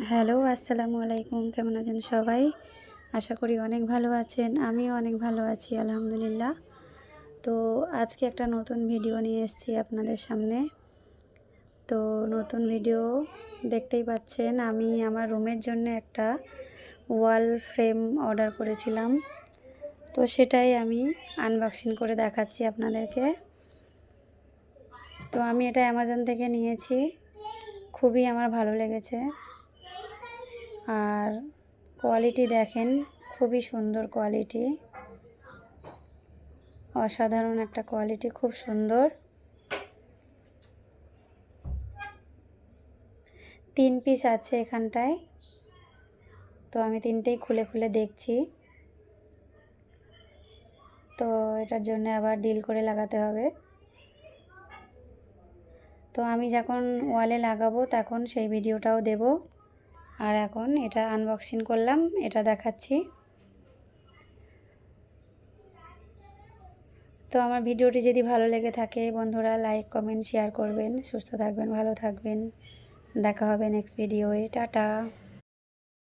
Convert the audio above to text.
Hello, আসসালামু আলাইকুম। কেমন আছেন সবাই? আশা করি অনেক ভালো আছেন। আমিও অনেক ভালো আছি আলহামদুলিল্লাহ। তো আজকে একটা নতুন ভিডিও নিয়ে এসেছি আপনাদের সামনে। তো নতুন ভিডিও দেখতেই পাচ্ছেন, আমি আমার রুমের জন্য একটা ওয়াল ফ্রেম অর্ডার করেছিলাম। তো সেটাই আমি আনবক্সিং করে দেখাচ্ছি আপনাদেরকে। তো আমি এটা অ্যামাজন থেকে নিয়েছি, খুবই আমার ভালো লেগেছে। আর কোয়ালিটি দেখেন, খুবই সুন্দর কোয়ালিটি, অসাধারণ একটা কোয়ালিটি, খুব সুন্দর। 3 পিস আছে এখানটায়। তো আমি 3টেই খুলে খুলে দেখছি। তো এটার জন্য আবার ডিল করে লাগাতে হবে। তো আমি যখন ওয়ালে লাগাবো তখন সেই ভিডিওটাও দেব। আর এখন এটা আনবক্সিং করলাম, এটা দেখাচ্ছি। তো আমার ভিডিওটি যদি ভালো লেগে থাকে বন্ধুরা, লাইক কমেন্ট শেয়ার করবেন। সুস্থ থাকবেন, ভালো থাকবেন। দেখা হবে নেক্সট ভিডিওয়ে। টাটা।